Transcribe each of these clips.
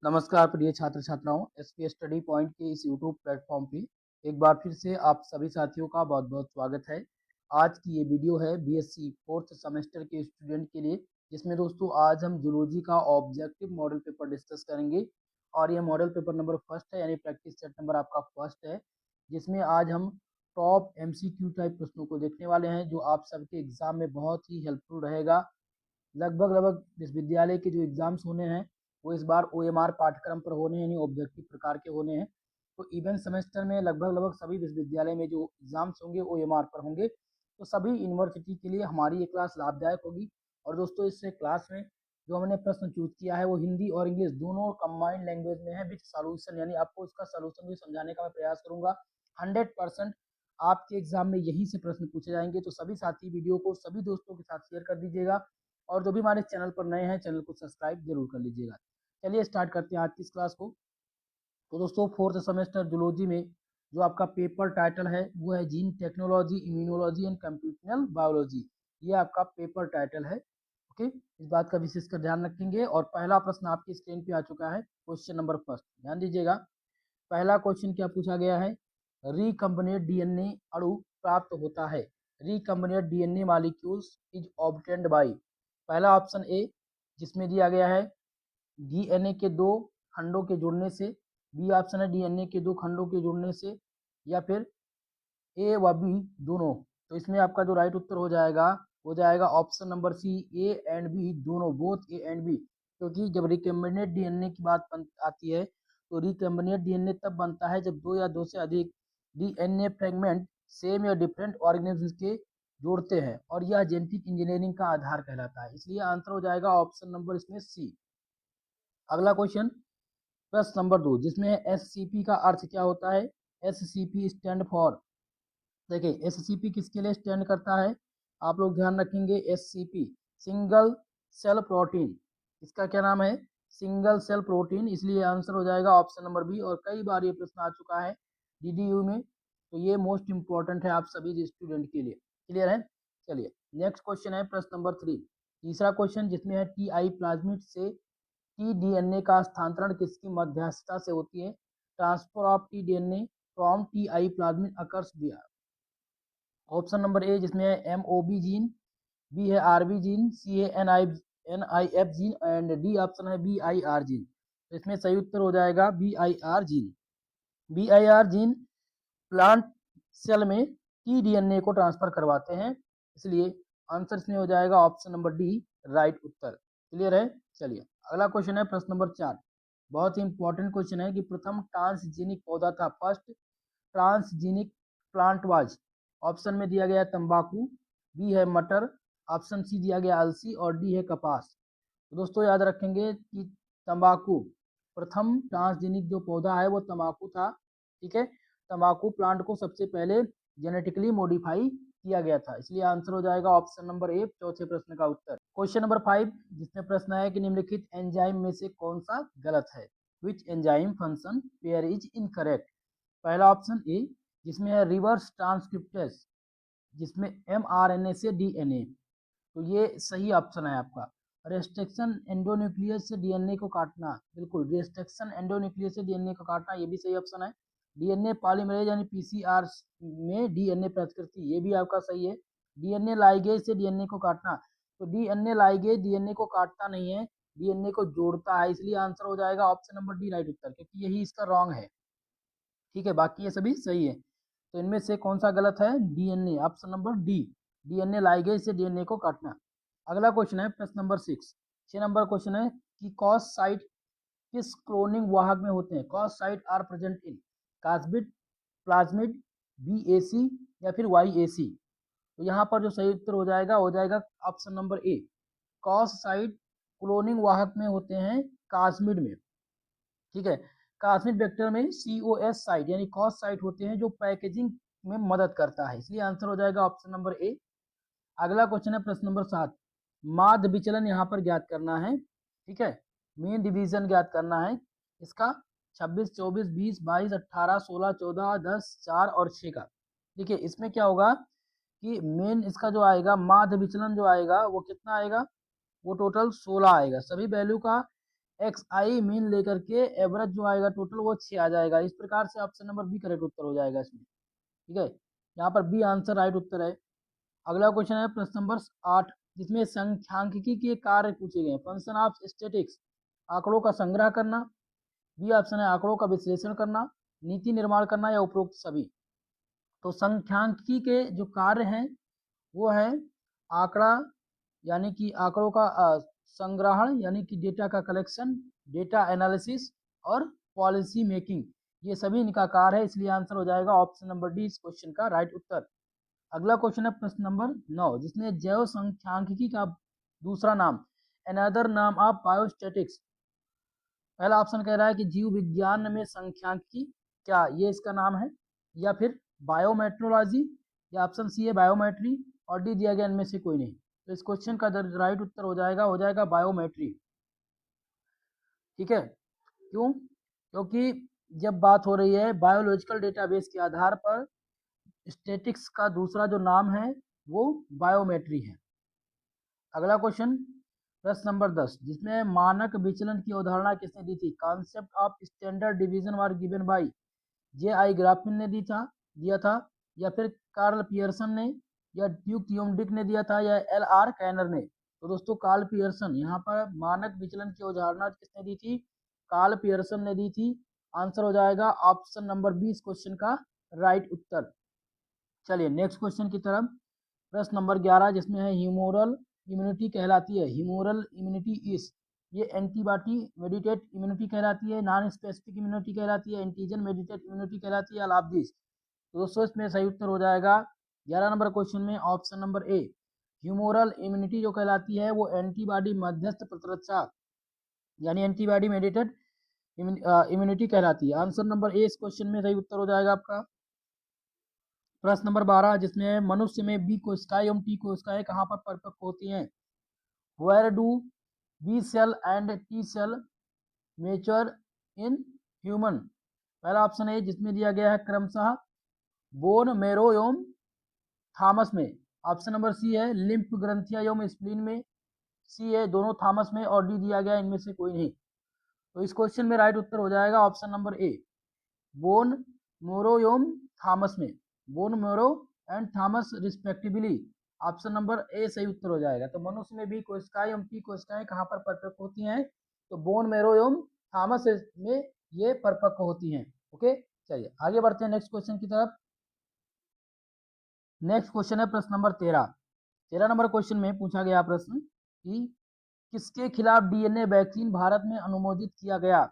नमस्कार प्रिय छात्र छात्राओं, एसपी स्टडी पॉइंट के इस यूट्यूब प्लेटफॉर्म पे एक बार फिर से आप सभी साथियों का बहुत बहुत स्वागत है। आज की ये वीडियो है बीएससी फोर्थ सेमेस्टर के स्टूडेंट के लिए, जिसमें दोस्तों आज हम जूलॉजी का ऑब्जेक्टिव मॉडल पेपर डिस्कस करेंगे और ये मॉडल पेपर नंबर फर्स्ट है, यानी प्रैक्टिस सेट नंबर आपका फर्स्ट है, जिसमें आज हम टॉप एमसीक्यू टाइप प्रश्नों को देखने वाले हैं जो आप सबके एग्जाम में बहुत ही हेल्पफुल रहेगा। लगभग लगभग विश्वविद्यालय के जो एग्जाम्स होने हैं वो इस बार ओएमआर पाठ्यक्रम पर होने हैं, यानी ऑब्जेक्टिव प्रकार के होने हैं। तो इवेंट सेमेस्टर में लगभग लगभग सभी विश्वविद्यालय में जो एग्जाम्स होंगे ओएमआर पर होंगे, तो सभी यूनिवर्सिटी के लिए हमारी ये क्लास लाभदायक होगी। और दोस्तों इस क्लास में जो हमने प्रश्न चूज किया है वो हिंदी और इंग्लिश दोनों कंबाइंड लैंग्वेज में है विद सॉल्यूशन, यानी आपको इसका सॉल्यूशन भी समझाने का मैं प्रयास करूंगा। 100% आपके एग्जाम में यहीं से प्रश्न पूछे जाएंगे, तो सभी साथी वीडियो को सभी दोस्तों के साथ शेयर कर दीजिएगा और जो भी हमारे चैनल पर नए हैं चैनल को सब्सक्राइब जरूर कर लीजिएगा। चलिए स्टार्ट करते हैं आज की इस क्लास को। तो दोस्तों फोर्थ सेमेस्टर जूलॉजी में जो आपका पेपर टाइटल है वो है gene technology, immunology and computational biology. ये आपका पेपर टाइटल है। ओके, इस बात का विशेषकर ध्यान रखेंगे। और पहला प्रश्न आपकी स्क्रीन पे आ चुका है, क्वेश्चन नंबर फर्स्ट, ध्यान दीजिएगा। पहला क्वेश्चन क्या पूछा गया है, रिकम्बिनेट डीएनए अणु प्राप्त होता है, recombinant DNA molecules is obtained by. पहला ऑप्शन ए जिसमें दिया गया है डीएनए के दो खंडों के जुड़ने से, बी ऑप्शन है डीएनए के दो खंडों के जुड़ने से, या फिर ए व बी दोनों। तो इसमें आपका जो राइट उत्तर हो जाएगा option number C, A and B दोनों, बोथ ए एंड बी। क्योंकि जब रिकम्बिनेट डीएनए की बात आती है तो रिकम्बिनेट डीएनए तब बनता है जब दो या दो से अधिक डीएनए फ्रेगमेंट सेम या डिफरेंट ऑर्गेनिज्म के जोड़ते हैं, और यह जेनेटिक इंजीनियरिंग का आधार कहलाता है। इसलिए आंसर हो जाएगा ऑप्शन नंबर इसमें सी। अगला क्वेश्चन, प्रश्न नंबर 2, जिसमें एससीपी का अर्थ क्या होता है। एससीपी स्टैंड फॉर, देखिए एससीपी किसके लिए स्टैंड करता है, आप लोग ध्यान रखेंगे। एससीपी सिंगल सेल प्रोटीन, इसका क्या नाम है, सिंगल सेल प्रोटीन। इसलिए आंसर हो जाएगा ऑप्शन नंबर बी। और कई बार ये प्रश्न आ चुका है डीडीयू में, तो ये मोस्ट इंपॉर्टेंट है आप सभी स्टूडेंट के लिए। क्लियर है। चलिए नेक्स्ट क्वेश्चन है प्रश्न नंबर 3, तीसरा क्वेश्चन, जिसमें है टीआई प्लाज्मिड से टी डीएनए का स्थानांतरण किसकी मध्यस्थता से होती है। Transfer of T DNA from T I plasmid occurs दिया। ऑप्शन नंबर ए जिसमें है M O B gene, B है आर बी जीन, सी है N I F gene, and D option है बी आई आर जीन। तो इसमें सही उत्तर हो जाएगा B I R gene. B I R gene plant cell में टी डीएनए को ट्रांसफर करवाते हैं, इसलिए आंसर इसमें हो जाएगा ऑप्शन नंबर डी, राइट उत्तर। क्लियर है। चलिए अगला क्वेश्चन है प्रश्न नंबर 4, बहुत ही इंपॉर्टेंट क्वेश्चन है कि प्रथम ट्रांसजेनिक पौधा था, first transgenic plant was. Option में दिया गया तंबाकू, बी है मटर, ऑप्शन सी दिया गया अलसी, और डी है कपास। तो दोस्तों याद रखेंगे कि तंबाकू, प्रथम ट्रांसजेनिक जो पौधा है वो तंबाकू था। ठीक है, तंबाकू प्लांट को सबसे पहले जेनेटिकली मॉडिफाई किया गया था, इसलिए आंसर हो जाएगा ऑप्शन नंबर ए, चौथे प्रश्न का उत्तर। क्वेश्चन नंबर 5, जिसमें प्रश्न है कि निम्नलिखित एंजाइम में से कौन सा गलत है, which enzyme function pair is incorrect. पहला ऑप्शन ए जिसमें है रिवर्स ट्रांसक्रिप्टेस, जिसमें एमआरएनए से डीएनए, तो ये सही ऑप्शन है आपका। रेस्ट्रिक्शन एंडोन्यूक्लियस से डीएनए को काटना, बिल्कुल रेस्ट्रिक्शन एंडोन्यूक्लियस से डीएनए को काटना, ये भी सही ऑप्शन है। डीएनए पॉलीमरेज यानी पीसीआर में डीएनए प्रतिकृति, ये भी आपका सही है। डीएनए लाइगेज से डीएनए को काटना, तो डीएनए लाइगेज डीएनए को काटता नहीं है, डीएनए को जोड़ता है, इसलिए आंसर हो जाएगा ऑप्शन नंबर डी, राइट उत्तर, क्योंकि यही इसका रॉन्ग है। ठीक है, बाकी ये सभी सही है। तो इनमें से कौन सा गलत है, DNA, option number D, DNA ligase से डीएनए को काटना। अगला क्वेश्चन है प्रश्न नंबर 6, 6 नंबर क्वेश्चन है कि कॉस साइट किस क्लोनिंग वाहक में होते हैं। Cos site are present in cosmid, plasmid, BAC, या फिर वाईएसी। तो यहाँ पर जो सही उत्तर हो जाएगा ऑप्शन नंबर ए, कॉस साइट क्लोनिंग वाहक में होते हैं कास्मिड में। ठीक है, कास्मिड वेक्टर में सीओएस साइट यानी कॉस साइट होते हैं जो पैकेजिंग में मदद करता है, इसलिए आंसर हो जाएगा ऑप्शन नंबर ए। अगला क्वेश्चन है प्रश्न नंबर 7, माध्य विचलन यहाँ पर ज्ञात करना है। ठीक है, मेन डिवीजन ज्ञात करना है इसका, 26, 24, 20, 22, 18, 16, 14, 10, 4 और 6 का। देखिए इसमें क्या होगा कि मेन इसका जो आएगा माध्य विचलन जो आएगा वो कितना आएगा, वो टोटल 16 आएगा। सभी वैल्यू का एक्स आई मीन लेकर के एवरेज जो आएगा टोटल वो 6 आ जाएगा। इस प्रकार से ऑप्शन नंबर बी करेक्ट उत्तर हो जाएगा इसमें। ठीक है, यहाँ पर बी आंसर राइट उत्तर है। अगला क्वेश्चन है प्रश्न नंबर 8, जिसमें सांख्यिकी के कार्य पूछे गए। फंक्शन ऑफ स्टेटिक्स, आंकड़ों का संग्रह करना। बी ऑप्शन है आंकड़ों का विश्लेषण करना, नीति निर्माण करना या उपरोक्त सभी। तो सांख्यिकी के जो कार्य हैं वो है आंकड़ा यानी कि आंकड़ों का संग्रहण यानी कि डेटा का कलेक्शन, डेटा एनालिसिस और पॉलिसी मेकिंग, ये सभी इनका कार्य है। इसलिए आंसर हो जाएगा ऑप्शन नंबर डी इस क्वेश्चन का राइट उत्तर। अगला क्वेश्चन है प्रश्न नंबर 9, जिसमें जैव सांख्यिकी का दूसरा नाम, अनदर नाम ऑफ बायोस्टैटिक्स। पहला ऑप्शन कह रहा है कि जीव विज्ञान में सांख्यिकी, क्या ये इसका नाम है, या फिर बायोमेट्रोलॉजी, या ऑप्शन सी है बायोमेट्री, और डी दिया गया इनमें से कोई नहीं। तो इस क्वेश्चन का राइट उत्तर हो जाएगा बायोमेट्री। ठीक है, क्यों? क्योंकि जब बात हो रही है बायोलॉजिकल डेटाबेस के आधार पर, स्टैटिक्स का दूसरा जो नाम है वो बायोमेट्री है। अगला क्वेश्चन प्रश्न नंबर 10, जिसमें मानक विचलन की अवधारणा किसने दी थी। Concept of standard division were given by J I graphene ने दिया था, या फिर कार्ल पियर्सन ने, या ड्यूक थियोमडिक ने दिया था, या एल आर कैनर ने। तो दोस्तों कार्ल पियर्सन, यहाँ पर मानक विचलन की अवधारणा किसने दी थी, कार्ल पियर्सन ने दी थी। आंसर हो जाएगा ऑप्शन नंबर 20 क्वेश्चन का राइट उत्तर। चलिए नेक्स्ट क्वेश्चन की तरफ। प्रश्न नंबर 11, जिसमें है ह्यूमोरल इम्यूनिटी कहलाती है। ह्यूमोरल इम्यूनिटी इस, ये एंटीबॉडी मेडिटेट इम्यूनिटी कहलाती है, नॉन स्पेसिफिक इम्यूनिटी कहलाती है, एंटीजन मेडिटेट इम्यूनिटी कहलाती है, ऑल ऑफ दिस। तो दोस्तों इसमें सही उत्तर हो जाएगा 11 नंबर क्वेश्चन में ऑप्शन नंबर ए। ह्यूमोरल इम्यूनिटी जो कहलाती है वो एंटीबॉडी मध्यस्थ प्रतिरक्षा यानी एंटीबॉडी मेडिटेड इम्यूनिटी कहलाती है। आंसर नंबर ए इस क्वेश्चन में सही उत्तर हो जाएगा आपका। प्रश्न नंबर 12, जिसमें मनुष्य में बी कोशिकाएं एवं टी कोशिकाएं कहाँ पर परिपक्व होती हैं। Where do B cell and T cell mature in human. पहला ऑप्शन है जिसमें दिया गया है क्रमशः बोन मेरो एवं थॉमस में। ऑप्शन नंबर सी है लिम्फ ग्रंथियां एवं स्प्लीन में। सी है दोनों थॉमस में, और डी दिया गया इनमें से कोई नहीं। तो इस क्वेश्चन में राइट उत्तर हो जाएगा ऑप्शन नंबर ए, बोन मोरो एवं थॉमस में। बोन मोरो and Thomas respectively. Option number ए सही उत्तर हो जाएगा। तो मनुष्य में भी कोशिकाएं एवं टी कोशिकाएं कहाँ पर परिपक्व होती हैं, तो बोन मेरो एवं थॉमस में ये परिपक्व होती हैं। ओके, चलिए आगे बढ़ते हैं नेक्स्ट क्वेश्चन की तरफ। नेक्स्ट क्वेश्चन है प्रश्न नंबर 13। 13 नंबर क्वेश्चन में पूछा गया प्रश्न कि किसके खिलाफ डीएनए वैक्सीन भारत में अनुमोदित किया गया।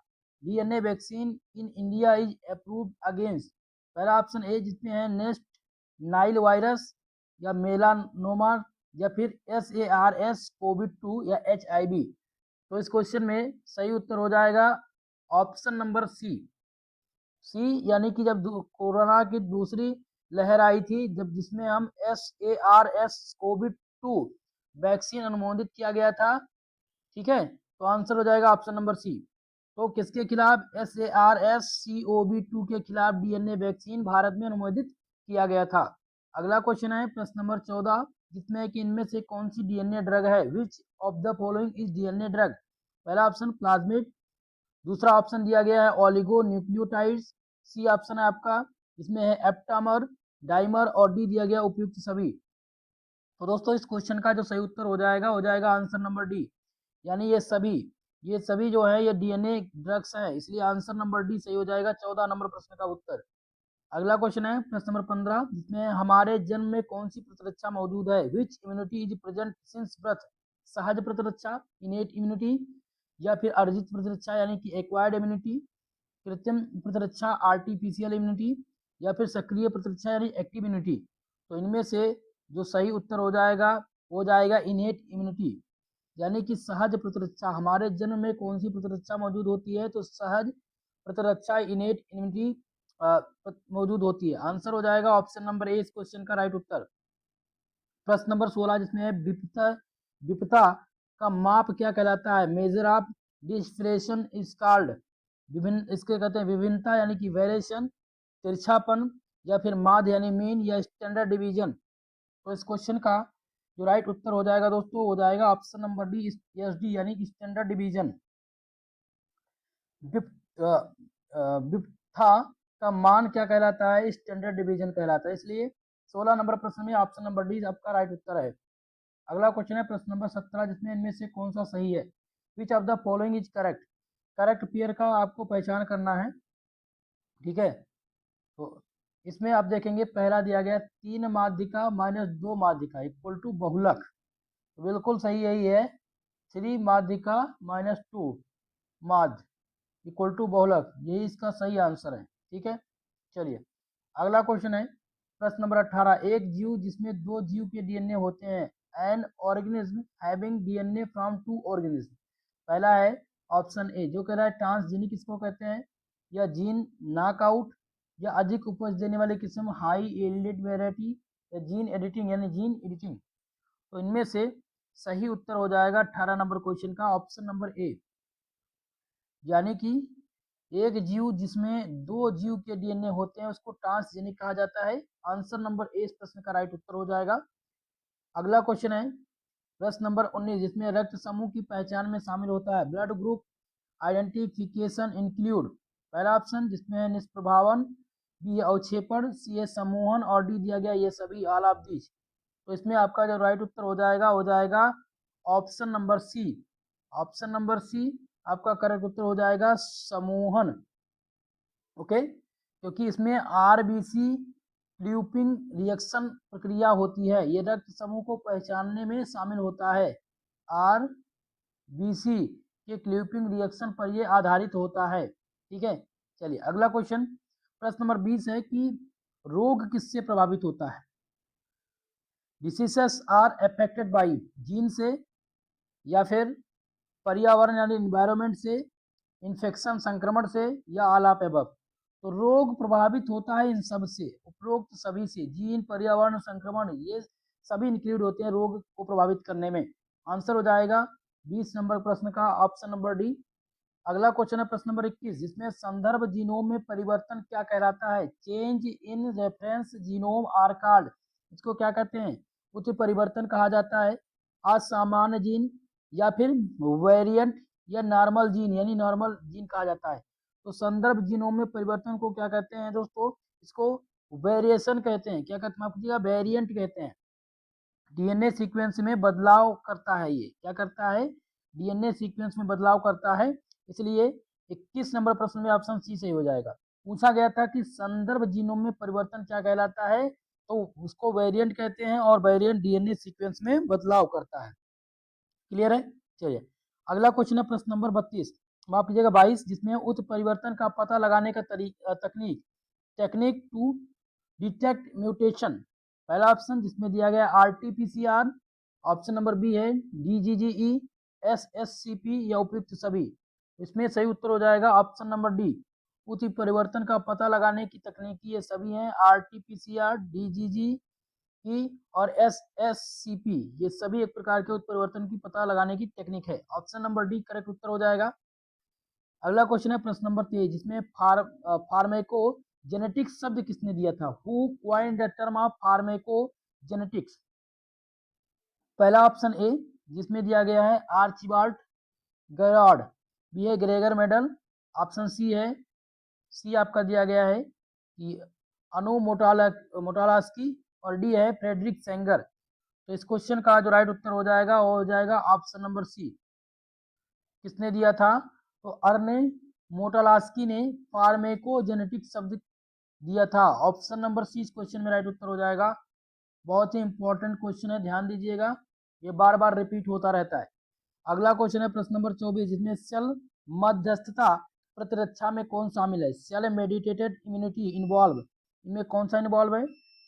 DNA vaccine in India is approved against. पहला ऑप्शन ए जिसमें है नेस्ट नाइल वायरस, या मेलानोमा, या फिर SARS कोविड 2, या HIV। तो इस क्वेश्चन में सही उत्तर हो जाएगा ऑप्शन नंबर सी। सी यानी कि जब कोरोना की दूसरी लहर आई थी, जब जिसमें हम SARS कोविड 2 वैक्सीन अनुमोदित किया गया था। ठीक है, तो आंसर हो जाएगा ऑप्शन नंबर सी। तो किसके खिलाफ, SARS-CoV-2 के खिलाफ डीएनए वैक्सीन भारत में अनुमोदित किया गया था। अगला क्वेश्चन है प्रश्न नंबर 14, जिसमें कि इनमें से कौन सी डीएनए ड्रग है। Which of the following is DNA drug. पहला ऑप्शन प्लाज्मिड, दूसरा ऑप्शन दिया गया है ओलिगो न्यूक्लियोटाइड्स, सी ऑप्शन है आपका इसमें है एप्टामर, डाइमर, और डी दिया गया उपयुक्त सभी। तो दोस्तों इस क्वेश्चन का जो सही उत्तर हो जाएगा आंसर नंबर डी, यानी ये सभी जो है ये डीएनए ड्रग्स हैं, इसलिए आंसर नंबर डी सही हो जाएगा 14 नंबर प्रश्न का उत्तर। अगला क्वेश्चन है प्रश्न नंबर 15, जिसमें हमारे जन्म में कौन सी प्रतिरक्षा मौजूद है। Which immunity is present since birth. सहज प्रतिरक्षा इनेट इम्यूनिटी, या फिर अर्जित प्रतिरक्षा यानी कि एक्वायर्ड इम्यूनिटी, कृत्रिम प्रतिरक्षा आर्टिफिशियल इम्यूनिटी, या फिर सक्रिय प्रतिरक्षा यानी एक्टिव इम्यूनिटी। तो इनमें से जो सही उत्तर हो जाएगा इनेट इम्यूनिटी, यानी कि सहज प्रतिरक्षा। हमारे जन्म में कौन सी प्रतिरक्षा मौजूद होती है, तो सहज प्रतिरक्षा इनेट इम्यूनिटी मौजूद होती है। आंसर हो जाएगा ऑप्शन नंबर ए इस क्वेश्चन का राइट उत्तर। प्रश्न नंबर 16, जिसमें है विपता का माप क्या कहलाता है। Measure of depression is called. विभिन्न इसके कहते हैं विभिन्नता यानी कि वेरिएशन, तिरछापन, या फिर माध्य यानी मीन, या स्टैंडर्ड डिवीजन। तो इस क्वेश्चन का जो राइट उत्तर हो जाएगा दोस्तों, हो जाएगा ऑप्शन नंबर डी, SD यानी कि स्टैंडर्ड डिवीजन। बिप्था का मान क्या कहलाता है? स्टैंडर्ड डिवीजन कहलाता है। इसलिए 16 नंबर प्रश्न में ऑप्शन नंबर डी आपका राइट उत्तर है। अगला क्वेश्चन है प्रश्न नंबर 17, जिसमें इनमें से कौन सा सही है? Which of the following is correct? Correct pair का आपको पहचान करना है, ठीक है। तो इसमें आप देखेंगे पहला दिया गया 3 माध्यिका माइनस 2 माध्यिका इक्वल टू बहुलक, तो बिल्कुल सही यही है। 3 माध्यिका माइनस 2 माध्य इक्वल टू बहुलक, यही इसका सही आंसर है, ठीक है। चलिए अगला क्वेश्चन है प्रश्न नंबर 18, एक जीव जिसमें 2 जीव के डीएनए होते हैं, an organism having DNA from 2 organism. पहला है ऑप्शन ए जो कह रहा है ट्रांसजेनिक किसको कहते हैं, या जीन नॉकआउट, या अधिक उपज देने वाली किस्म हाई यील्डेड वेराइटी, या जीन एडिटिंग यानी जीन एडिटिंग। तो इनमें से सही उत्तर हो जाएगा 18 नंबर क्वेश्चन का ऑप्शन नंबर ए, यानी कि एक जीव जिसमें 2 जीव के डीएनए होते हैं उसको ट्रांसजेनिक कहा जाता है। आंसर नंबर ए इस प्रश्न का राइट उत्तर हो जाएगा। अगला क्वेश्चन है प्रश्न नंबर 19, जिसमें रक्त समूह की पहचान में शामिल होता है। ब्लड ग्रुप आइडेंटिफिकेशन इंक्लूड, पहला ऑप्शन जिसमें निष्प्रभावन, बी है अवक्षेपण, सी है समूहन, और डी दिया गया ये सभी ऑल ऑफ दीज। तो इसमें आपका जो राइट उत्तर हो जाएगा option number C. Option number C आपका करेक्ट उत्तर हो जाएगा समूहन, ओके। क्योंकि इसमें आरबीसी ल्यूपिंग रिएक्शन प्रक्रिया होती है, ये रक्त समूह को पहचानने में शामिल होता है। आरबीसी के क्ल्यूपिंग रिएक्शन पर ये आधारित होता है, ठीक है। चलिए अगला क्वेश्चन प्रश्न नंबर 20 है कि रोग किससे प्रभावित होता है? Diseases are affected by gene से, या फिर पर्यावरण यानी इन्वायरमेंट से, इन्फेक्शन संक्रमण से, या ऑल ऑफ एबव। तो रोग प्रभावित होता है इन सब से, उपरोक्त सभी से, जीन पर्यावरण संक्रमण ये सभी इंक्लूड होते हैं रोग को प्रभावित करने में। आंसर हो जाएगा 20 नंबर प्रश्न का ऑप्शन नंबर डी। अगला क्वेश्चन है प्रश्न नंबर 21, जिसमें संदर्भ जीनोम में परिवर्तन क्या कहलाता है? Change in reference genome are called, इसको क्या कहते हैं? उत्परिवर्तन परिवर्तन कहा जाता है, असामान्य जीन, या फिर वेरिएंट, या नॉर्मल जीन यानी नॉर्मल जीन कहा जाता है। तो संदर्भ जीनोम में परिवर्तन को क्या कहते हैं दोस्तों? इसको वेरिएशन कहते हैं। क्या कहते हैं? माफ कीजिएगा, वेरिएंट कहते हैं। डीएनए सीक्वेंस में बदलाव करता है, ये क्या करता है? डीएनए सीक्वेंस में बदलाव करता है। इसलिए 21 नंबर प्रश्न में ऑप्शन सी सही हो जाएगा। पूछा गया था कि संदर्भ जीनोम में परिवर्तन क्या कहलाता है, तो उसको वेरिएंट कहते हैं, और वेरिएंट डीएनए सीक्वेंस में बदलाव करता है। क्लियर है? चलिए अगला क्वेश्चन है प्रश्न नंबर 32, माफ कीजिएगा 22, जिसमें उत्परिवर्तन का पता लगाने का तकनीक, टेक्निक टू डिटेक्ट म्यूटेशन। पहला ऑप्शन जिसमें दिया गया आरटीपीसीआर, ऑप्शन नंबर बी है डीजीजीई, एसएससीपी, या उपयुक्त सभी। इसमें सही उत्तर हो जाएगा ऑप्शन नंबर डी, उत्परिवर्तन का पता लगाने की तकनीकी ये सभी हैं, आरटीपीसीआर, डीजीजी की और एसएससीपी, ये सभी एक प्रकार के उत्परिवर्तन की पता लगाने की टेक्निक है। ऑप्शन नंबर डी करेक्ट उत्तर हो जाएगा। अगला क्वेश्चन है प्रश्न नंबर 23, जिसमें फार्मेको जेनेटिक्स शब्द किसने दिया था? Who coined the term of pharmacogenetics? पहला ऑप्शन ए जिसमें दिया गया है आर्चिबाल्ड गैरार्ड, बी है ग्रेगर मेडल, ऑप्शन सी है, सी आपका दिया गया है कि अनु मोटालास्की, और डी है फ्रेडरिक सेंगर। तो इस क्वेश्चन का जो राइट उत्तर हो जाएगा वो हो जाएगा ऑप्शन नंबर सी। किसने दिया था? तो अर्ने मोटालास्की ने फार्मेकोजेनेटिक शब्द दिया था। ऑप्शन नंबर सी इस क्वेश्चन में राइट उत्तर हो जाएगा। बहुत ही इंपॉर्टेंट क्वेश्चन है, ध्यान दीजिएगा, ये बार बार रिपीट होता रहता है। अगला क्वेश्चन है प्रश्न नंबर 24, जिसमें सेल मध्यस्थता प्रतिरक्षा में कौन शामिल है? सेल मेडिटेटेड इम्यूनिटी इन्वॉल्व, इनमें कौन सा इन्वॉल्व है?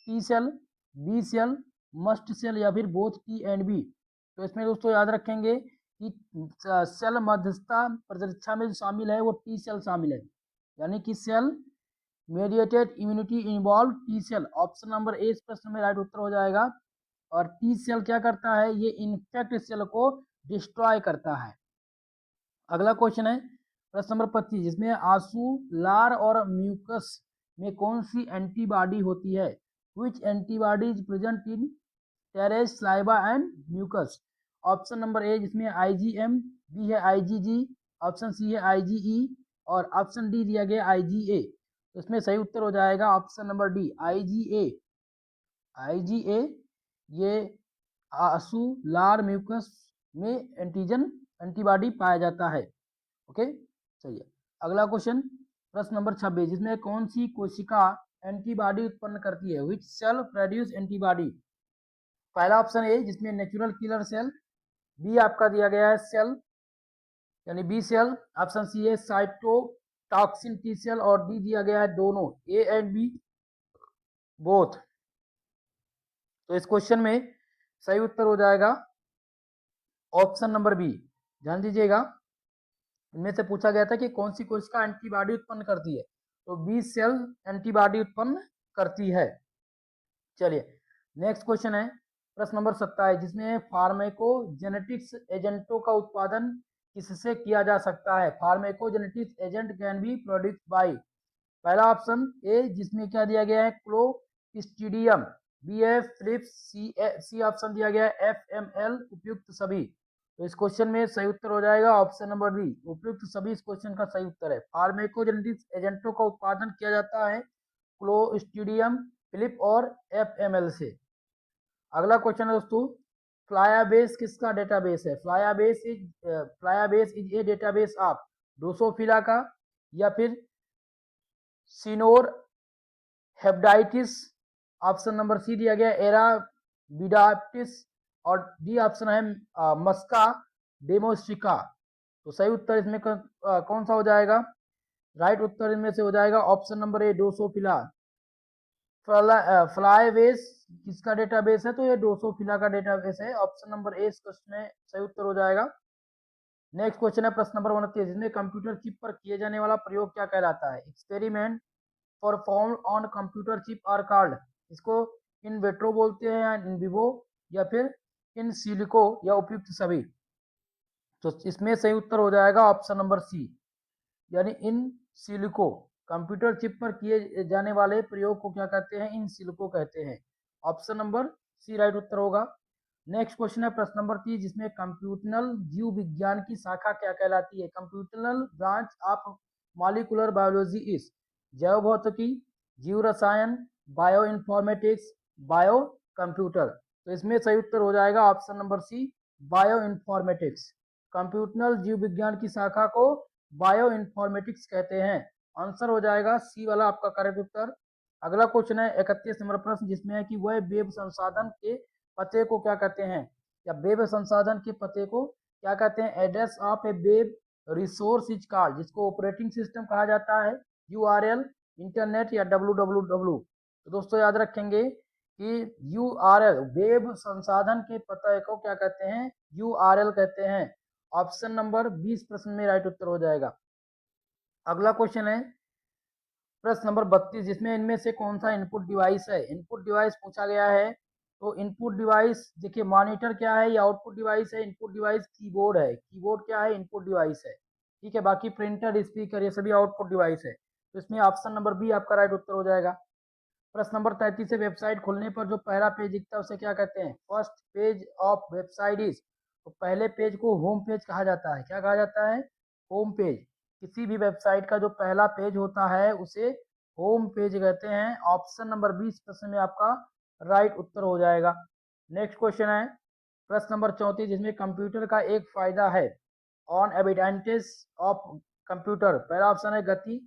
T cell, B cell, mast cell, या फिर बोथ टी एंड बी। तो इसमें दोस्तों याद रखेंगे कि सेल मध्यस्थता प्रतिरक्षा में जो शामिल है वो टी सेल शामिल है, यानी कि cell mediated immunity involve T cell. Option number A इस प्रश्न में राइट उत्तर हो जाएगा। और टी सेल क्या करता है? ये इन्फेक्ट सेल को डिस्ट्रॉय करता है। अगला क्वेश्चन है प्रश्न नंबर 25, जिसमें आंसू, लार और म्यूकस में कौन सी एंटीबॉडी होती है? Which antibody is present in tears, saliva and mucus? Option number A जिसमें आईजीएम, बी है आईजीजी, ऑप्शन सी है आईजीई, और ऑप्शन डी दिया गया आईजीए। तो इसमें सही उत्तर हो जाएगा option number D IgA. IgA ये आंसू लार म्यूकस में एंटीजन एंटीबॉडी पाया जाता है। ओके, चलिए अगला क्वेश्चन, प्रश्न नंबर 26, जिसमें कौन सी कोशिका एंटीबॉडी उत्पन्न करती है, विच सेल प्रोड्यूस एंटीबॉडी। पहला ऑप्शन ए जिसमें नेचुरल किलर सेल, बी आपका दिया गया है सेल यानी बी सेल, ऑप्शन सी है साइटोटॉक्सिन टी सेल, और डी दिया गया है दोनों ए एंड बी बोथ। तो इस क्वेश्चन में सही उत्तर हो जाएगा ऑप्शन नंबर बी। ध्यान दीजिएगा, इनमें से पूछा गया था कि कौन सी कोशिका एंटीबॉडी उत्पन्न करती है, तो बी सेल एंटीबॉडी उत्पन्न करती है। चलिए नेक्स्ट क्वेश्चन है प्रश्न नंबर 27, जिसमें फार्माकोजेनेटिक्स एजेंटों का उत्पादन किससे किया जा सकता है। Pharmacogenetics agent can be produced by, पहला ऑप्शन ए जिसमें क्या दिया गया है क्लोस्ट्रीडियम, बी है फिलिप्स, सी ऑप्शन दिया गया है एफएमएल, उपयुक्त सभी। तो इस क्वेश्चन में सही उत्तर हो जाएगा ऑप्शन नंबर डी, उपयुक्त सभी इस क्वेश्चन का सही उत्तर है। फार्माकोजेनेटिक्स एजेंटों का उत्पादन किया जाता है क्लोस्ट्रीडियम, फिलिप और एफएमएल से। अगला क्वेश्चन है दोस्तों, फ्लायाबेस किसका डेटाबेस है। FlyBase is a database of Drosophila का, या फिर सिनोर हेपेटाइटिस, ऑप्शन नंबर सी दिया गया एराबिडाप्टिस, और डी ऑप्शन है मस्का डेमोस्टिका। तो सही उत्तर इसमें कौन सा हो जाएगा, राइट उत्तर इनमें से हो जाएगा ऑप्शन नंबर ए ड्रोसोफिला। फ्लाईबेस किसका डेटाबेस है, तो ये ड्रोसोफिला का डेटाबेस है। ऑप्शन नंबर ए इस क्वेश्चन में सही उत्तर हो जाएगा। नेक्स्ट क्वेश्चन है प्रश्न नंबर 29, जिसमें कंप्यूटर चिप पर किए जाने वाला प्रयोग क्या कहलाता है। Experiment perform on computer chip are called, इसको इन विट्रो बोलते हैं या इन विवो या फिर इन सिलिको या उपयुक्त सभी। तो इसमें सही उत्तर हो जाएगा ऑप्शन नंबर सी, यानी इन सिलिको। कंप्यूटर चिप पर किए जाने वाले प्रयोग को क्या कहते हैं, इन सिलिको कहते हैं। ऑप्शन नंबर सी राइट उत्तर होगा। नेक्स्ट क्वेश्चन है प्रश्न नंबर 30, जिसमें कंप्यूटेशनल जीव विज्ञान की शाखा क्या कहलाती है। Computational branch of molecular biology is जैव भौतिकी, जीव रसायन, बायो इन्फॉर्मेटिक्स, बायो कंप्यूटर। तो इसमें सही उत्तर हो जाएगा option number C bioinformatics. Computational जीव विज्ञान की शाखा को बायो इन्फॉर्मेटिक्स कहते हैं। आंसर हो जाएगा सी वाला आपका करेक्ट उत्तर। अगला क्वेश्चन है 31 नंबर प्रश्न, जिसमें है कि वह वेब संसाधन के पते को क्या कहते हैं, या वेब संसाधन के पते को क्या कहते हैं। Address of A web resource is called, जिसको ऑपरेटिंग सिस्टम कहा जाता है, यूआरएल, इंटरनेट या www। तो दोस्तों याद रखेंगे कि यूआरएल वेब संसाधन के पते को क्या कहते हैं, यूआरएल कहते हैं। ऑप्शन नंबर 20 प्रश्न में राइट उत्तर हो जाएगा। अगला क्वेश्चन है प्रश्न नंबर 32, जिसमें इनमें से कौन सा इनपुट डिवाइस है। इनपुट डिवाइस पूछा गया है, तो इनपुट डिवाइस देखिए मॉनिटर क्या है, या आउटपुट डिवाइस है। इनपुट डिवाइस कीबोर्ड है, कीबोर्ड क्या है, इनपुट डिवाइस है। ठीक है, बाकी प्रिंटर, स्पीकर, ये सभी आउटपुट डिवाइस है। तो इसमें ऑप्शन नंबर बी आपका राइट उत्तर हो जाएगा। प्रश्न नंबर 33 है, वेबसाइट खोलने पर जो पहला पेज दिखता है उसे क्या कहते हैं। First page of website is, तो पहले पेज को होम पेज कहा जाता है। क्या कहा जाता है, होम पेज। किसी भी वेबसाइट का जो पहला पेज होता है उसे होम पेज कहते हैं। ऑप्शन नंबर 20 प्रश्न में आपका राइट उत्तर हो जाएगा। नेक्स्ट क्वेश्चन है प्रश्न नंबर 34, जिसमें कंप्यूटर का एक फायदा है। ऑन एडवांटेज ऑफ कंप्यूटर, पहला ऑप्शन है गति,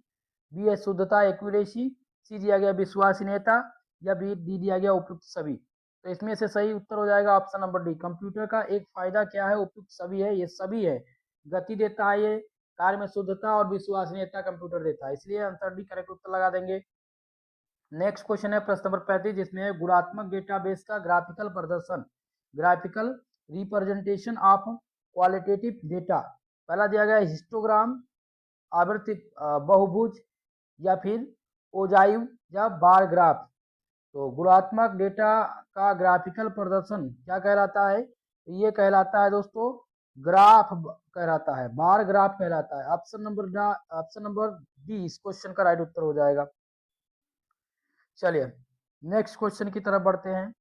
बी है शुद्धता एक्यूरेसी, सी दिया गया विश्वसनीयता, या बी डी दिया गया उपयुक्त सभी। तो इसमें से सही उत्तर हो जाएगा ऑप्शन नंबर डी। कंप्यूटर का एक फायदा क्या है, उपयुक्त सभी है, ये सभी है। गति देता है ये, कार्य में शुद्धता और विश्वसनीयता कंप्यूटर देता है, इसलिए आंसर डी करेक्ट उत्तर लगा देंगे। नेक्स्ट क्वेश्चन है प्रश्न नंबर 35, जिसमें गुणात्मक डेटाबेस का ग्राफिकल प्रदर्शन, graphical representation of qualitative data. पहला दिया गया हिस्टोग्राम, आवृत्ति बहुभुज, या फिर ओजाइव या बार ग्राफ। तो गुणात्मक डेटा का ग्राफिकल प्रदर्शन क्या कहलाता है, ये कहलाता है दोस्तों ग्राफ कहलाता है, बार ग्राफ कहलाता है। ऑप्शन नंबर डी इस क्वेश्चन का राइट उत्तर हो जाएगा। चलिए नेक्स्ट क्वेश्चन की तरफ बढ़ते हैं।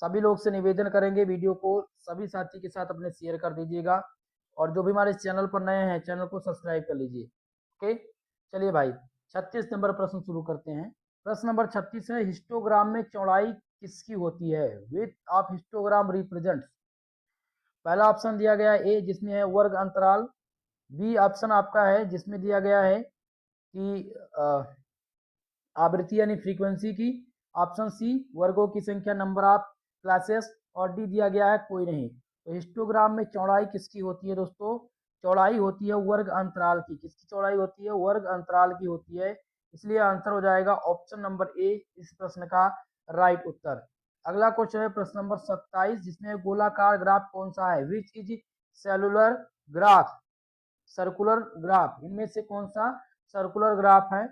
सभी लोग से निवेदन करेंगे, वीडियो को सभी साथी के साथ अपने शेयर कर दीजिएगा, और जो भी हमारे चैनल पर नए हैं चैनल को सब्सक्राइब कर लीजिए। ओके, चलिए भाई 36 नंबर प्रश्न शुरू करते हैं। प्रश्न नंबर 36 है, हिस्टोग्राम में चौड़ाई किसकी होती है? Width of histogram represent. पहला ऑप्शन दिया गया है ए, जिसमें है वर्ग अंतराल। बी ऑप्शन आपका है जिसमें दिया गया है कि आवृत्ति यानी फ्रीक्वेंसी की। ऑप्शन सी वर्गों की संख्या, नंबर ऑफ क्लासेस। और डी दिया गया है कोई नहीं। तो हिस्टोग्राम में चौड़ाई किसकी होती है दोस्तों? चौड़ाई होती है वर्ग अंतराल की। किसकी चौड़ाई होती है? वर्ग अंतराल की होती है। इसलिए आंसर हो जाएगा ऑप्शन नंबर ए इस प्रश्न का राइट उत्तर। अगला क्वेश्चन है प्रश्न नंबर 27, जिसमें गोलाकार ग्राफ कौन सा है? Which is cellular graph, circular graph. इनमें से कौन सा सर्कुलर ग्राफ है?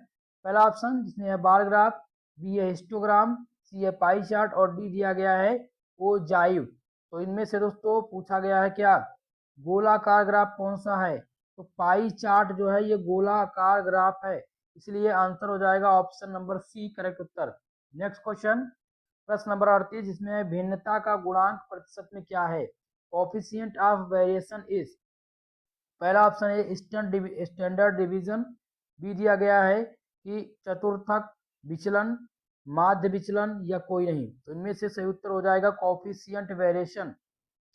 पहला ऑप्शन जिसमें है बार ग्राफ, बी है हिस्टोग्राम, सी है पाई चार्ट और डी दिया गया है ओजाइव। तो इनमें से दोस्तों पूछा गया है क्या? गोलाकार ग्राफ कौन सा है? तो पाई चार्ट जो है ये गोलाकार ग्राफ है, इसलिए आंसर हो जाएगा ऑप्शन नंबर सी करेक्ट उत्तर। नेक्स्ट क्वेश्चन प्रश्न नंबर 38, जिसमें भिन्नता का गुणांक प्रतिशत में क्या है? Coefficient of variation is. पहला ऑप्शन है स्टैंडर्ड डिवीजन। बी दिया गया है कि चतुर्थक विचलन, माध्य विचलन या कोई नहीं। तो इनमें से सही उत्तर हो जाएगा कॉफिशिएंट वेरिएशन।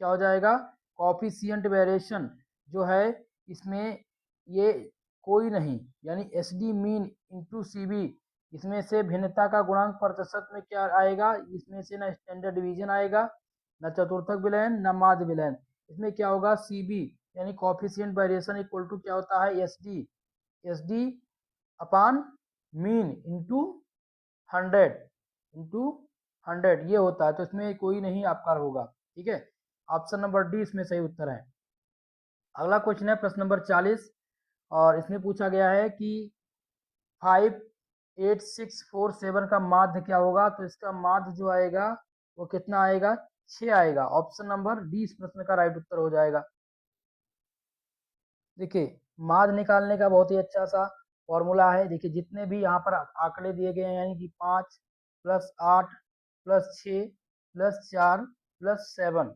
क्या हो जाएगा? कॉफिशिएंट वेरिएशन जो है इसमें ये कोई नहीं, यानी S D mean into C B. इसमें से भिन्नता का गुणांक प्रतिशत में क्या आएगा? इसमें से ना स्टैंडर्ड डिवीजन आएगा, ना चतुर्थक विलयन, ना माध्य विलयन। इसमें क्या होगा? सी बी यानी कॉफिशिएंट वेरिएशन इक्वल टू क्या होता है? एस डी अपान मीन इंटू 100 इंटू 100 ये होता है। तो इसमें कोई नहीं आपका होगा। ठीक है, ऑप्शन नंबर डी इसमें सही उत्तर है। अगला क्वेश्चन है प्रश्न नंबर 40, और इसमें पूछा गया है कि 58647 का माध्य क्या होगा? तो इसका माध्य जो आएगा वो कितना आएगा? 6 आएगा। ऑप्शन नंबर डी इस प्रश्न का राइट उत्तर हो जाएगा। देखिए माध्य निकालने का बहुत ही अच्छा सा फॉर्मूला है। देखिए जितने भी यहाँ पर आंकड़े दिए गए हैं, यानी कि 5 प्लस 8 प्लस 6 प्लस 4 प्लस 7,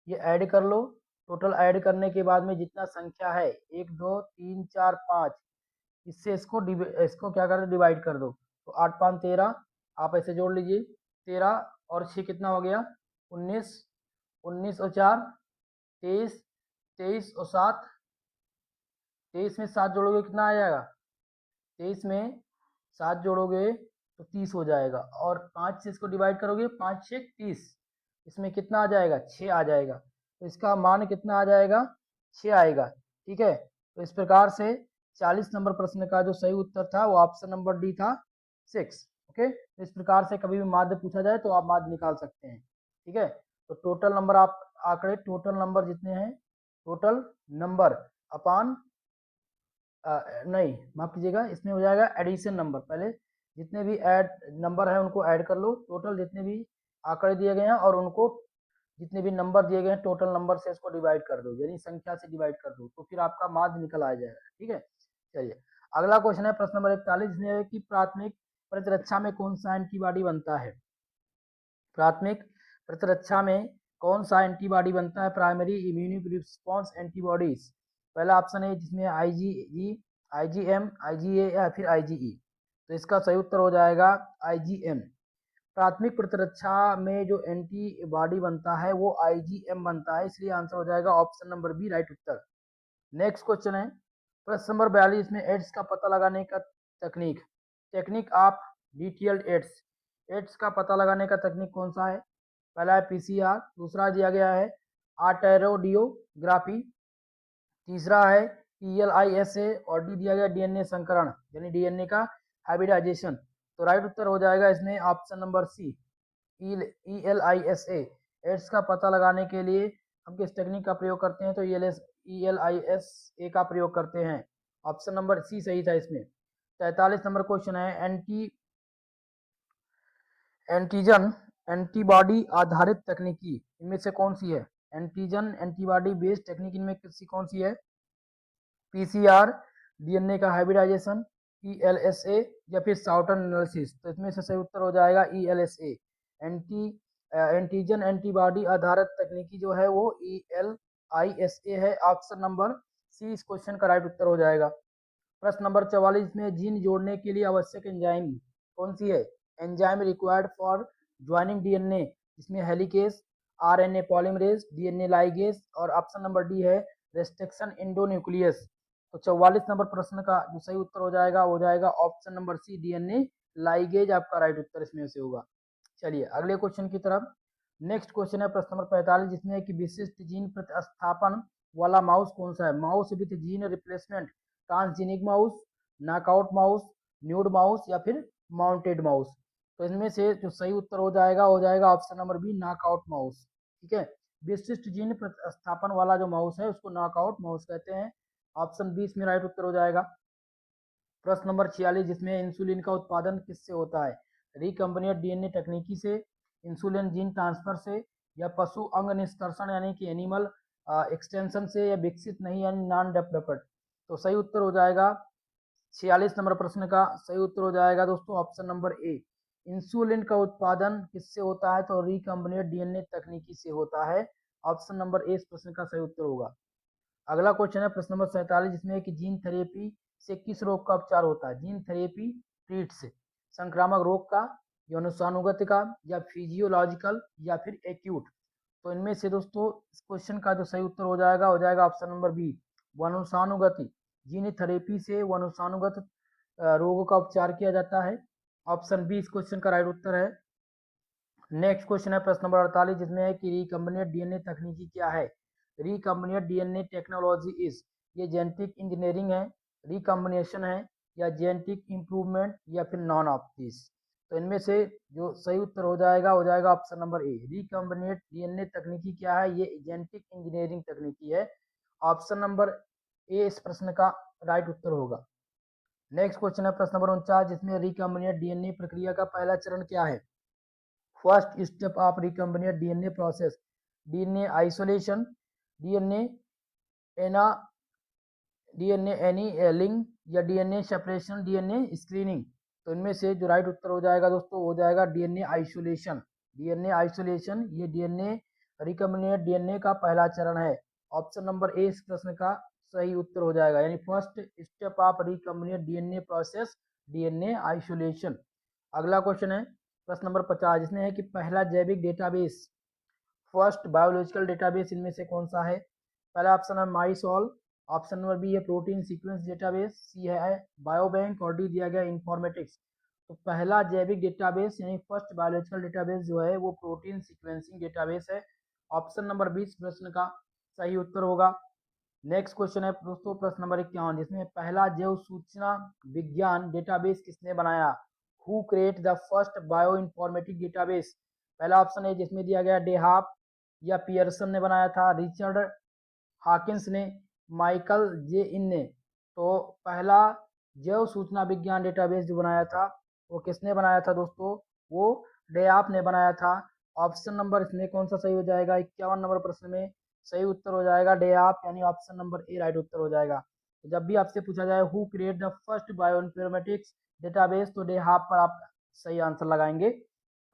ये ऐड कर लो। टोटल ऐड करने के बाद में जितना संख्या है 1 2 3 4 5, इससे इसको क्या कर दो? डिवाइड कर दो। तो 8 5 13, आप ऐसे जोड़ लीजिए। 13 और 6 कितना हो गया? 19, 19 और 4 23, 23 और 7, 23 में 7 जोड़ोगे कितना आ जाएगा? 23 में 7 जोड़ोगे तो 30 हो जाएगा। और 5 से इसको डिवाइड करोगे, 5 6 30, इसमें कितना आ जाएगा? 6 आ जाएगा। तो इसका मान कितना आ जाएगा? 6 आएगा। ठीक है, तो इस प्रकार से 40 नंबर प्रश्न का जो सही उत्तर था वो ऑप्शन नंबर डी था 6। ओके, तो इस प्रकार से कभी भी माध्य पूछा जाए तो आप माध्य निकाल सकते हैं। ठीक है, तो टोटल नंबर आप आंकड़े, टोटल नंबर जितने हैं, टोटल नंबर अपान नहीं माफ कीजिएगा, इसमें हो जाएगा एडिशन नंबर। पहले जितने भी ऐड नंबर है उनको ऐड कर लो, टोटल जितने भी आंकड़े दिए गए हैं और उनको जितने भी नंबर दिए गए हैं टोटल नंबर से इसको डिवाइड कर दो, यानी संख्या से डिवाइड कर दो, तो फिर आपका माध्य निकल आ जाएगा। ठीक है, चलिए अगला क्वेश्चन है प्रश्न नंबर 41, जिसमें है कि प्राथमिक प्रतिरक्षा में कौन सा एंटीबॉडी बनता है? प्राथमिक प्रतिरक्षा में कौन सा एंटीबॉडी बनता है? Primary immune response antibodies. पहला ऑप्शन है जिसमें आईजीई, आईजीएम, आईजीए या फिर आईजीई। तो इसका सही उत्तर हो जाएगा आईजीएम। प्राथमिक प्रतिरक्षा में जो एंटीबॉडी बनता है वो आईजीएम बनता है, इसलिए आंसर हो जाएगा ऑप्शन नंबर बी राइट उत्तर। नेक्स्ट क्वेश्चन है प्रश्न नंबर 42 में एड्स का पता लगाने का तकनीक, technique of detailed AIDS. AIDS का पता लगाने का तकनीक कौन सा है? पहला है पीसीआर, दूसरा दिया गया है आर्टेरोडियोग्राफी, तीसरा है ईएलआईएसए और डी दिया गया डीएनए संकरण यानी डीएनए का हाइब्रिडाइजेशन। तो राइट उत्तर हो जाएगा इसमें ऑप्शन नंबर सी ईएलआईएसए। एड्स का पता लगाने के लिए हम किस टेक्निक का प्रयोग करते हैं? तो ईएलआईएसए का प्रयोग करते हैं। ऑप्शन नंबर सी सही था इसमें। 43 नंबर क्वेश्चन है एंटीजन एंटीबॉडी आधारित तकनीकी इनमें से कौन सी है? एंटीजन एंटीबॉडी बेस्ड टेक्निक इनमें किसी कौन सी है? पीसीआर, डीएनए का हाइब्रिडाइजेशन, ईएलएसए या फिर सॉर्टर एनालिसिस। तो इसमें से सही उत्तर हो जाएगा ईएलएसए। एंटीजन एंटीबॉडी आधारित तकनीकी जो है वो ईएलआईएसए है। ऑप्शन नंबर सी इस क्वेश्चन का राइट उत्तर हो जाएगा। प्रश्न नंबर 44 में जीन जोड़ने के लिए आवश्यक एंजाइम कौन सी है? Enzyme required for joining DNA, इसमें helicase, RNA polymerase, DNA ligase, और ऑप्शन नंबर डी है रेस्ट्रिक्शन एंडोन्यूक्लियस। तो 44 नंबर प्रश्न का जो सही उत्तर हो जाएगा option number C, DNA ligase आपका राइट उत्तर इसमें से होगा। चलिए अगले क्वेश्चन की तरफ। नेक्स्ट क्वेश्चन है प्रश्न नंबर 45, जिसमें है कि विशिष्ट जीन प्रतिस्थापन वाला माउस कौन सा है? Mouse with gene replacement, transgenic mouse, knockout mouse, nude mouse, या फिर माउंटेड माउस। तो इनमें से जो सही उत्तर हो जाएगा option number B, knockout mouse. ठीक है, विशिष्ट जीन प्रतिस्थापन वाला जो माउस है उसको नॉकआउट माउस कहते हैं। ऑप्शन बी इसमें राइट उत्तर हो जाएगा। प्रश्न नंबर 46, जिसमें इंसुलिन का उत्पादन किससे होता है? रिकम्बिनेंट डीएनए तकनीकी से, इंसुलिन जीन ट्रांसफर से, या पशु अंग निष्कर्षण यानी कि एनिमल एक्सटेंशन से, या विकसित नहीं यानी नॉन डेवलप्ड। तो सही उत्तर हो जाएगा 46 नंबर प्रश्न का सही उत्तर हो जाएगा दोस्तों ऑप्शन नंबर ए। इंसुलिन का उत्पादन किससे होता है? तो रिकम्बिनेंट डीएनए तकनीकी से होता है। ऑप्शन नंबर ए इस प्रश्न का सही उत्तर होगा। अगला क्वेश्चन है प्रश्न नंबर 47, जिसमें कि जीन थेरेपी से किस रोग का उपचार होता है? जीन थेरेपी ट्रीट्स संक्रामक रोग का, यौनानुगत का, या फिजियोलॉजिकल, या फिर एक्यूट। तो इनमें से दोस्तों इस क्वेश्चन का जो सही उत्तर हो जाएगा ऑप्शन नंबर बी, वंशानुगति। जीन थेरेपी से वंशानुगत रोगों का उपचार किया जाता है। ऑप्शन बी इस क्वेश्चन का राइट उत्तर है। नेक्स्ट क्वेश्चन है प्रश्न नंबर 48, जिसमें है कि रिकम्बिनेंट डीएनए तकनीकी क्या है? रिकम्बिनेंट डीएनए टेक्नोलॉजी इज, ये जेनेटिक इंजीनियरिंग है, रिकम्बिनेशन है, या जेनेटिक इंप्रूवमेंट, या फिर नॉन ऑफ दिस। तो इनमें से जो सही उत्तर हो जाएगा ऑप्शन नंबर ए। रिकम्बिनेंट डीएनए तकनीकी क्या है? ये जेनेटिक इंजीनियरिंग तकनीकी है। ऑप्शन नंबर ए इस प्रश्न का राइट उत्तर होगा। नेक्स्ट क्वेश्चन है प्रश्न नंबर 49, जिसमें रिकम्बिनेंट डीएनए प्रक्रिया का पहला चरण क्या है? First step of recombinant DNA process, DNA isolation, DNA एना डीएनए एनीलिंग, या डीएनए सेपरेशन, डीएनए स्क्रीनिंग। तो इनमें से जो राइट उत्तर हो जाएगा दोस्तों हो जाएगा डीएनए आइसोलेशन। डीएनए आइसोलेशन ये डीएनए रिकम्बिनेंट डीएनए का पहला चरण है। ऑप्शन नंबर ए इस प्रश्न का सही उत्तर हो जाएगा, यानी first step of recombinant DNA process, DNA isolation. अगला क्वेश्चन है प्रश्न नंबर 50, जिसमें है कि पहला जैविक डेटाबेस, फर्स्ट बायोलॉजिकल डेटाबेस इनमें से कौन सा है? पहला ऑप्शन है माइसॉल, ऑप्शन नंबर बी है प्रोटीन सीक्वेंस डेटाबेस, सी है बायोबैंक, और डी दिया गया इंफॉर्मेटिक्स। तो पहला जैविक डेटाबेस यानी फर्स्ट बायोलॉजिकल डेटाबेस जो है वो प्रोटीन सीक्वेंसिंग डेटाबेस है। ऑप्शन नंबर 20 प्रश्न का सही उत्तर होगा। नेक्स्ट क्वेश्चन है दोस्तों प्रश्न नंबर 51, जिसमें पहला जैव सूचना विज्ञान डेटाबेस किसने बनाया? Who create the first bioinformatic database? पहला ऑप्शन है जिसमें दिया गया डेहाप, या पियर्सन ने बनाया था, रिचर्ड हॉकिंस ने, माइकल जे इन ने। तो पहला जैव सूचना विज्ञान डेटाबेस जो बनाया था वो किसने बनाया था दोस्तों? वो डेयाप ने बनाया था। ऑप्शन नंबर इसमें कौन सा सही हो जाएगा? 51 नंबर प्रश्न में सही उत्तर हो जाएगा डेयाप, यानी ऑप्शन नंबर ए राइट उत्तर हो जाएगा। तो जब भी आपसे पूछा जाए who create the first bioinformatics database, तो डेहाप पर आप सही आंसर लगाएंगे।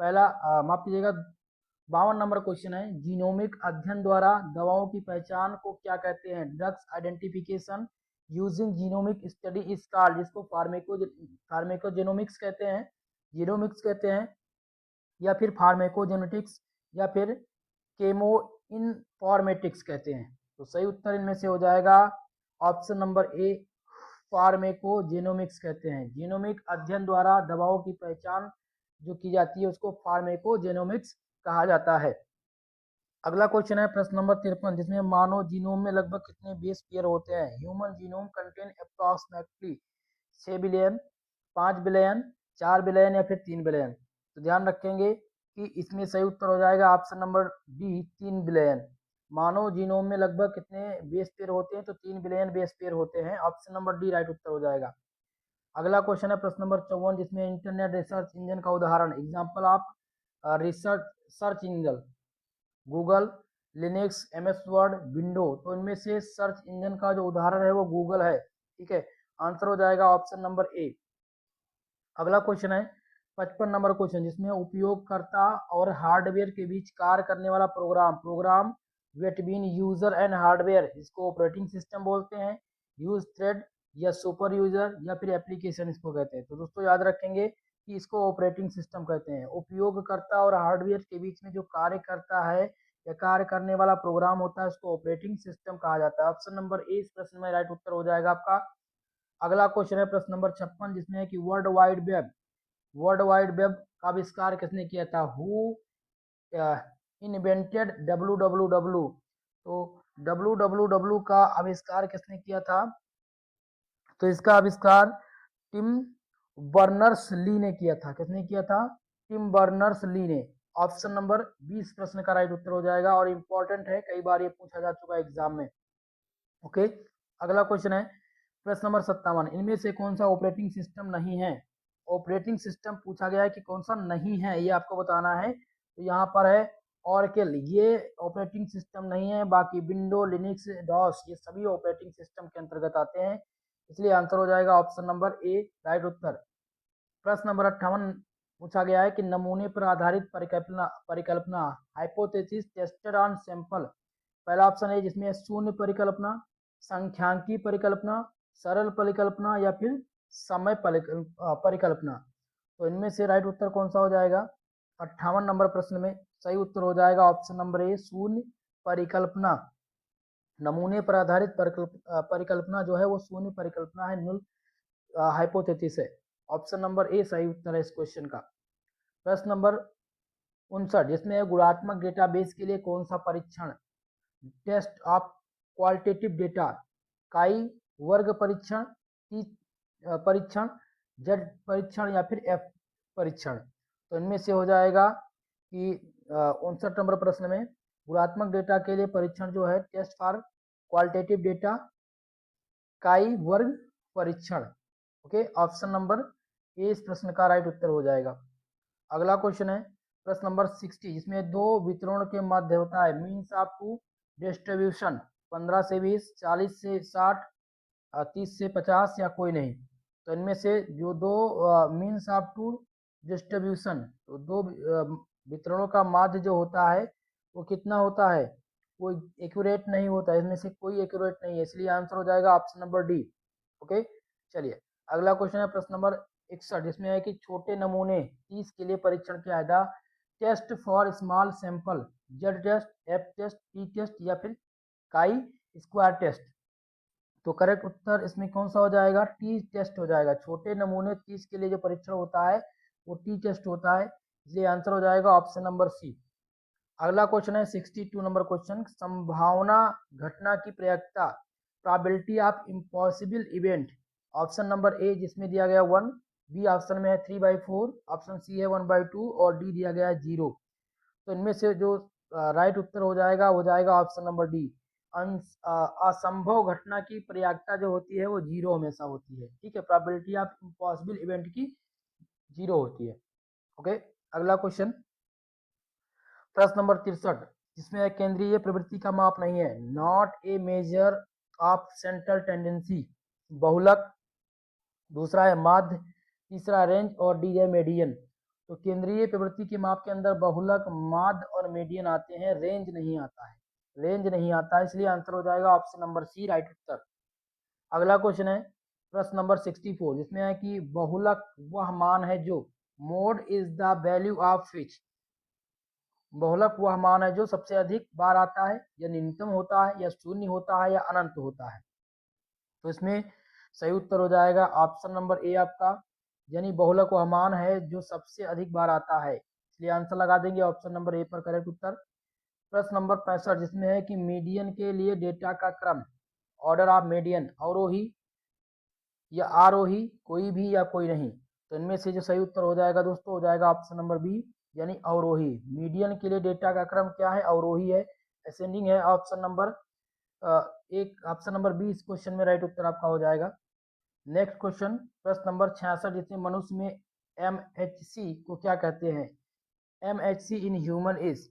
पहला माफ कीजिएगा 52 नंबर क्वेश्चन है, जीनोमिक अध्ययन द्वारा दवाओं की पहचान को क्या कहते हैं? Drugs identification using genomic study is called, जिसको फार्मेकोजेनोमिक्स कहते हैं, जीनोमिक्स कहते हैं, या फिर फार्मेकोजेनेटिक्स, या फिर केमो इनफॉर्मेटिक्स कहते हैं। तो सही उत्तर इनमें से हो जाएगा ऑप्शन नंबर ए, फार्मेकोजेनोमिक्स कहते हैं। जीनोमिक अध्ययन द्वारा दवाओं की पहचान जो की जाती है उसको फार्मेकोजेनोमिक्स कहा जाता है। अगला क्वेश्चन है प्रश्न नंबर 53, जिसमें मानव जीनोम में लगभग कितने बेस पेयर होते हैं? Human genome contain approximately 6 billion, 5 billion, 4 billion, या फिर 3 बिलियन। तो ध्यान रखेंगे कि इसमें सही उत्तर हो जाएगा ऑप्शन नंबर डी, 3 बिलियन। मानव जीनोम में लगभग कितने बेस पेयर होते हैं? तो 3 बिलियन बेस पेयर होते हैं। ऑप्शन नंबर डी राइट उत्तर हो जाएगा। अगला क्वेश्चन है प्रश्न नंबर 54, जिसमें इंटरनेट रिसर्च इंजन का उदाहरण, example of research search engine, Google, Linux, MS word, window. तो इनमें से सर्च इंजन का जो उदाहरण है वो गूगल है। ठीक है, आंसर हो जाएगा ऑप्शन नंबर ए। अगला क्वेश्चन है 55 नंबर क्वेश्चन, जिसमें उपयोगकर्ता और हार्डवेयर के बीच कार्य करने वाला program between user and hardware, इसको ऑपरेटिंग सिस्टम बोलते हैं। यूज थ्रेड, या सुपर यूजर या फिर एप्लीकेशन इसको कहते हैं। तो दोस्तों याद रखेंगे कि इसको ऑपरेटिंग सिस्टम कहते हैं। उपयोगकर्ता और हार्डवेयर के बीच में जो कार्य करता है या कार्य करने वाला प्रोग्राम होता है उसको ऑपरेटिंग सिस्टम कहा जाता है। ऑप्शन नंबर ए इस प्रश्न में राइट उत्तर हो जाएगा आपका। अगला क्वेश्चन है प्रश्न नंबर 56 जिसमें है कि वर्ल्ड वाइड वेब का आविष्कार किसने किया था? Who invented W. तो डब्ल्यू का आविष्कार किसने किया था? तो इसका आविष्कार टिम बर्नर्स ली ने किया था। किसने किया था? टिम बर्नर्स ली ने। ऑप्शन नंबर 20 प्रश्न का राइट उत्तर हो जाएगा और इंपॉर्टेंट है, कई बार ये पूछा जा चुका है एग्जाम में। ओके, अगला क्वेश्चन है प्रश्न नंबर 57, इनमें से कौन सा ऑपरेटिंग सिस्टम नहीं है? ऑपरेटिंग सिस्टम पूछा गया है कि कौन सा नहीं है, ये आपको बताना है। तो यहाँ पर है ऑरेकल, ये ऑपरेटिंग सिस्टम नहीं है। बाकी विंडो, लिनक्स, डॉस ये सभी ऑपरेटिंग सिस्टम के अंतर्गत आते हैं, इसलिए आंसर हो जाएगा ऑप्शन नंबर ए राइट उत्तर। प्रश्न नंबर 58 पूछा गया है कि नमूने पर आधारित परिकल्पना हाइपोथेसिस टेस्टेड ऑन सैंपल। पहला ऑप्शन है जिसमें शून्य परिकल्पना, संख्यांकी परिकल्पना, सरल परिकल्पना या फिर समय परिकल्पना। तो इनमें से राइट उत्तर कौन सा हो जाएगा? 58 नंबर प्रश्न में सही उत्तर हो जाएगा ऑप्शन नंबर ए शून्य परिकल्पना। नमूने पर आधारित परिकल्पना जो है वो शून्य परिकल्पना है, नुल हाइपोथेसिस है। ऑप्शन नंबर ए सही उत्तर है इस क्वेश्चन का। प्रश्न नंबर 59 जिसमें गुणात्मक डेटाबेस के लिए कौन सा परीक्षण? टेस्ट ऑफ क्वालिटेटिव डेटा, काई वर्ग परीक्षण, टी परीक्षण, जेड परीक्षण या फिर एफ परीक्षण। तो इनमें से हो जाएगा कि 59 नंबर प्रश्न में गुणात्मक डेटा के लिए परीक्षण जो है टेस्ट फॉर क्वालिटेटिव डेटा, काई वर्ग परीक्षण। ओके, ऑप्शन नंबर ए इस प्रश्न का राइट उत्तर हो जाएगा। अगला क्वेश्चन है प्रश्न नंबर 60 जिसमें दो वितरण के मध्य होता है मीन्स ऑफ टू डिस्ट्रीब्यूशन, 15 से 20, 40 से 60, 30 से 50 या कोई नहीं। तो इनमें से जो दो मीन्स ऑफ टू डिस्ट्रीब्यूशन, तो दो वितरणों का माध्य जो होता है वो कितना होता है? वो एक्यूरेट नहीं होता है, इसमें से कोई एक्यूरेट नहीं है, इसलिए आंसर हो जाएगा ऑप्शन नंबर डी। ओके, चलिए अगला क्वेश्चन है प्रश्न नंबर 61 जिसमें है कि छोटे नमूने 30 के लिए परीक्षण किया है test for small sample, Z test, F test, T test या फिर काई स्क्वायर टेस्ट। तो करेक्ट उत्तर इसमें कौन सा हो जाएगा? टी टेस्ट हो जाएगा। छोटे नमूने 30 के लिए जो परीक्षण होता है वो टी टेस्ट होता है, इसलिए आंसर हो जाएगा ऑप्शन नंबर सी। अगला क्वेश्चन है 62 नंबर क्वेश्चन, संभावना घटना की प्रयक्षता, probability of impossible event. Option number A जिसमें दिया गया 1, बी ऑप्शन में है 3/4, ऑप्शन सी है 1/2 और डी दिया गया है 0। तो इनमें से जो राइट उत्तर हो जाएगा वो जाएगा ऑप्शन नंबर डी। असंभव घटना की प्रयागता जो होती है वो 0 हमेशा होती है। ठीक है, प्रोबेबिलिटी ऑफ इम्पॉसिबल इवेंट की 0 होती है। ओके, अगला क्वेश्चन प्रश्न नंबर 63 जिसमें केंद्रीय प्रवृत्ति का माप नहीं है, not a measure of central tendency, बहुलक, दूसरा है माध्य, तीसरा रेंज और डी है मीडियन। तो केंद्रीय प्रवृत्ति के माप के अंदर बहुलक, माध्य और मीडियन आते हैं, रेंज नहीं आता है, रेंज नहीं आता है, इसलिए आंसर हो जाएगा ऑप्शन नंबर सी राइट उत्तर। अगला क्वेश्चन है प्रश्न नंबर 64 जिसमें है कि बहुलक वह मान है जो, mode is the value of which, बहुलक वह मान है जो सबसे अधिक बार आता है या न्यूनतम होता है या शून्य होता है या अनंत होता है। तो इसमें सही उत्तर हो जाएगा ऑप्शन नंबर ए आपका, यानी बहुलक वह मान है जो सबसे अधिक बार आता है, इसलिए आंसर लगा देंगे ऑप्शन नंबर ए पर करेक्ट उत्तर। प्रश्न नंबर 65 जिसमें है कि मीडियन के लिए डेटा का क्रम, ऑर्डर ऑफ मीडियन, अवरोही या आरोही, कोई भी या कोई नहीं। तो इनमें से जो सही उत्तर हो जाएगा दोस्तों हो जाएगा ऑप्शन नंबर बी, यानी अवरोही। मीडियन के लिए डेटा का क्रम क्या है? अवरोही है, असेंडिंग है। ऑप्शन नंबर एक ऑप्शन नंबर बी इस क्वेश्चन में राइट उत्तर आपका हो जाएगा। नेक्स्ट क्वेश्चन प्रश्न नंबर 66 जिसमें मनुष्य में MHC को क्या कहते हैं? MHC इन ह्यूमन इज,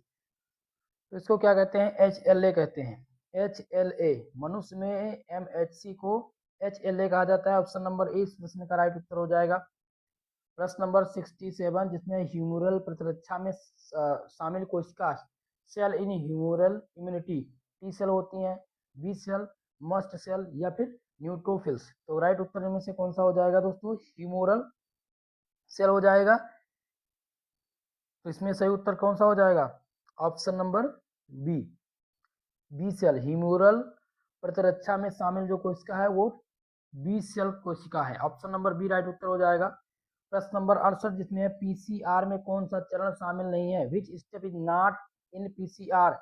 तो इसको क्या कहते हैं? HLA कहते हैं। HLA मनुष्य में MHC को HLA कहा जाता है। ऑप्शन नंबर ए इस प्रश्न का राइट उत्तर हो जाएगा। प्रश्न नंबर 67 जिसमें ह्यूमरल प्रतिरक्षा में शामिल कोशिका सेल इन ह्यूमरल इम्यूनिटी, टी सेल होती हैं, बी सेल, मस्ट सेल या फिर न्यूट्रोफिल्स। तो राइट उत्तर में से कौन सा हो जाएगा दोस्तों, ह्यूमोरल सेल हो जाएगा। तो इसमें सही उत्तर कौन सा हो जाएगा, option number B, B cell. Humoral प्रतिरक्षा में शामिल जो कोशिका है वो बी सेल कोशिका है। ऑप्शन नंबर बी राइट उत्तर हो जाएगा। प्रश्न नंबर 68 जिसमें है पीसीआर में कौन सा चरण शामिल नहीं है, which step is not in PCR.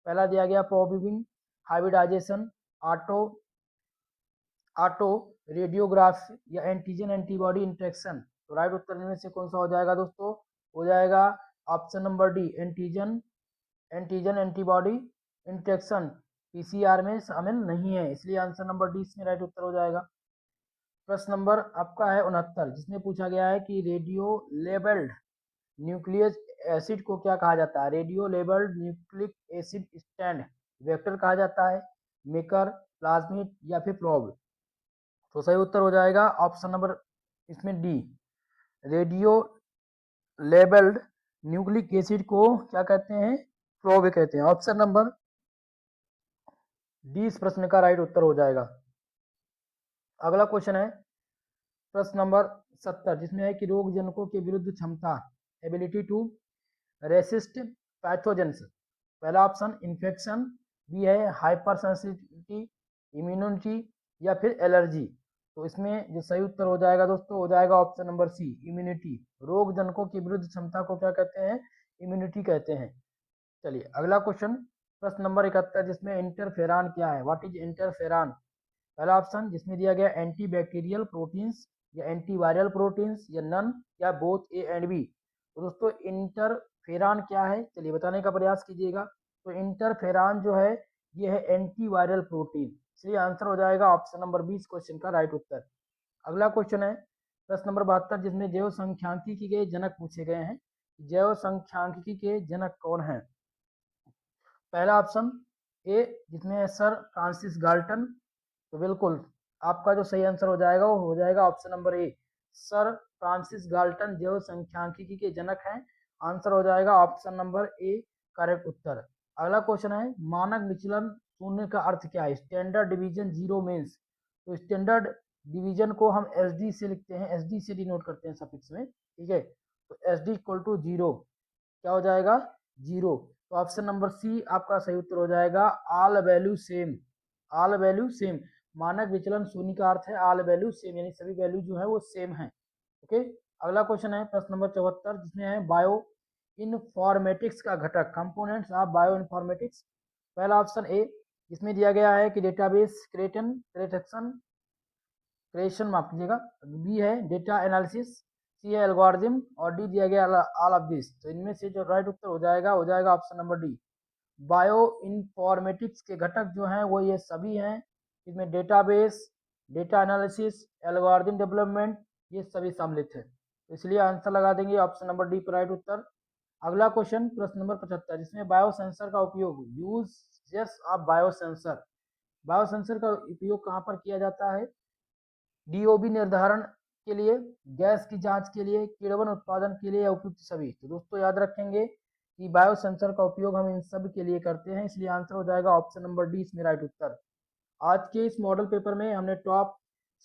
पहला दिया गया प्रोबीबिंग, हाइब्रिडाइजेशन, ऑटो ऑटो रेडियोग्राफ या एंटीजन एंटीबॉडी इंटरेक्शन। तो राइट उत्तर में से कौन सा हो जाएगा दोस्तों, हो जाएगा option number D, antigen antigen antibody interaction PCR में शामिल नहीं है, इसलिए आंसर नंबर डी इसमें राइट उत्तर हो जाएगा। प्रश्न नंबर आपका है 69 जिसमें पूछा गया है कि रेडियो लेबल्ड न्यूक्लियस एसिड को क्या कहा जाता है। Radio labelled nucleic acid stand vector कहा जाता है, मेकर, प्लाज्मिड या फिर प्रोब। तो सही उत्तर हो जाएगा ऑप्शन नंबर इसमें D, radio labelled nucleic acid को क्या कहते हैं, प्रोब कहते हैं। ऑप्शन नंबर डी इस प्रश्न का राइट उत्तर हो जाएगा। अगला क्वेश्चन है प्रश्न नंबर 70 जिसमें है कि रोग जनकों के विरुद्ध क्षमता, एबिलिटी टू रेसिस्ट पैथोजेंस। पहला ऑप्शन इन्फेक्शन, बी है हाइपर सेंसिटिविटी, इम्यूनिटी या फिर एलर्जी। तो इसमें जो सही उत्तर हो जाएगा दोस्तों हो जाएगा ऑप्शन नंबर सी, इम्यूनिटी। रोग जनकों की विरुद्ध क्षमता को क्या कहते हैं, इम्यूनिटी कहते हैं। चलिए अगला क्वेश्चन प्रश्न नंबर 71 जिसमें इंटरफेरान क्या है, व्हाट इज इंटरफेरान। पहला ऑप्शन जिसमें दिया गया एंटी बैक्टीरियल प्रोटीन्स या एंटीवायरल प्रोटीन्स या नन या बोथ ए एंड बी। तो दोस्तों इंटरफेरान क्या है, चलिए बताने का प्रयास कीजिएगा। तो इंटरफेरान जो है ये है एंटीवायरल प्रोटीन, इसलिए आंसर हो जाएगा ऑप्शन नंबर 20 क्वेश्चन का राइट उत्तर। अगला क्वेश्चन है प्रश्न नंबर 72 जिसमें जैव संख्यांकिकी के जनक पूछे गए हैं। जैव संख्यांकिकी के जनक कौन है। पहला ऑप्शन ए जिसमें है सर फ्रांसिस गाल्टन। तो बिल्कुल आपका जो सही आंसर हो जाएगा वो हो जाएगा ऑप्शन नंबर ए, सर फ्रांसिस गाल्टन जैव संख्यांकिकी के जनक हैं। आंसर हो जाएगा ऑप्शन नंबर ए करेक्ट उत्तर। अगला क्वेश्चन है मानक विचलन शून्य का अर्थ क्या है, स्टैंडर्ड डिवीजन जीरो मीन्स। तो स्टैंडर्ड डिवीजन को हम एस डी से लिखते हैं, एस डी से डिनोट करते हैं सफिक्स में, ठीक है। तो S D equal to zero, क्या हो जाएगा जीरो। तो ऑप्शन नंबर सी आपका सही उत्तर हो जाएगा, all value same, all value same. मानक विचलन शून्य का अर्थ है ऑल वैल्यू सेम, यानी सभी वैल्यू जो है वो सेम है। ओके अगला क्वेश्चन है प्रश्न नंबर 74 जिसमें है बायो इनफॉर्मेटिक्स का घटक, कंपोनेंट्स ऑफ बायो इनफॉर्मेटिक्स। पहला ऑप्शन ए जिसमें दिया गया है कि डेटाबेस क्रिएशन क्रिएशन माफ कीजिएगा, बी है डेटा एनालिसिस, सी है एल्गोरिथम और डी दिया गया ऑल ऑफ दिस। तो इनमें से जो राइट उत्तर हो जाएगा option number D. Bio informatics के घटक जो हैं वो ये सभी हैं, इसमें database, data analysis, algorithm development ये सभी सम्मिलित है। तो इसलिए आंसर लगा देंगे ऑप्शन नंबर डी पर राइट उत्तर। अगला क्वेश्चन प्रश्न नंबर 75 जिसमें बायो सेंसर का उपयोग, uses of bio sensor. Bio sensor का उपयोग कहाँ पर किया जाता है, डीओबी निर्धारण के लिए, गैस की जांच के लिए, किण्वन उत्पादन के लिए या उपयुक्त सभी। तो दोस्तों याद रखेंगे कि बायो सेंसर का उपयोग हम इन सब के लिए करते हैं, इसलिए आंसर हो जाएगा ऑप्शन नंबर डी इसमें राइट उत्तर। आज के इस मॉडल पेपर में हमने टॉप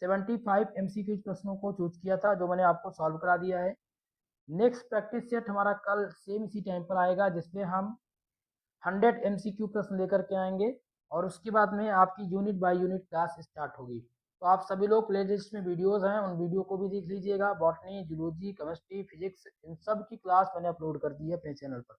75 एमसीक्यू प्रश्नों को चूज किया था जो मैंने आपको सॉल्व करा दिया है। नेक्स्ट प्रैक्टिस सेट हमारा कल सेम इसी टाइम पर आएगा जिसमें हम 100 एमसीक्यू प्रश्न लेकर के आएंगे और उसके बाद में आपकी unit by unit class start होगी। तो आप सभी लोग प्लेलिस्ट में वीडियोस हैं उन वीडियो को भी देख लीजिएगा। Botany, zoology, chemistry, physics in सब की क्लास मैंने अपलोड कर दी है अपने चैनल पर,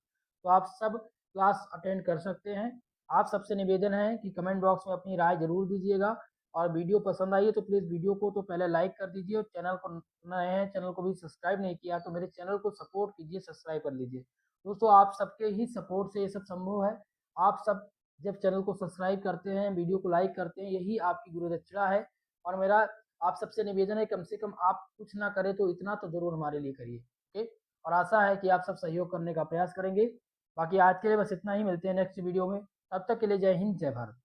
तो आप सब क्लास अटेंड कर सकते हैं। आप सबसे निवेदन है कि कमेंट बॉक्स में अपनी राय जरूर दीजिएगा और वीडियो पसंद आई है तो प्लीज़ वीडियो को तो पहले लाइक कर दीजिए और चैनल को नए हैं चैनल को भी सब्सक्राइब नहीं किया तो मेरे चैनल को सपोर्ट कीजिए, सब्सक्राइब कर लीजिए। दोस्तों आप सबके ही सपोर्ट से ये सब संभव है। आप सब जब चैनल को सब्सक्राइब करते हैं, वीडियो को लाइक करते हैं, यही आपकी गुरुदक्षिणा है। और मेरा आप सबसे निवेदन है कम से कम आप कुछ ना करें तो इतना तो जरूर हमारे लिए करिए, ओके। और आशा है कि आप सब सहयोग करने का प्रयास करेंगे। बाकी आज के लिए बस इतना ही, मिलते हैं नेक्स्ट वीडियो में, तब तक के लिए जय हिंद जय भारत।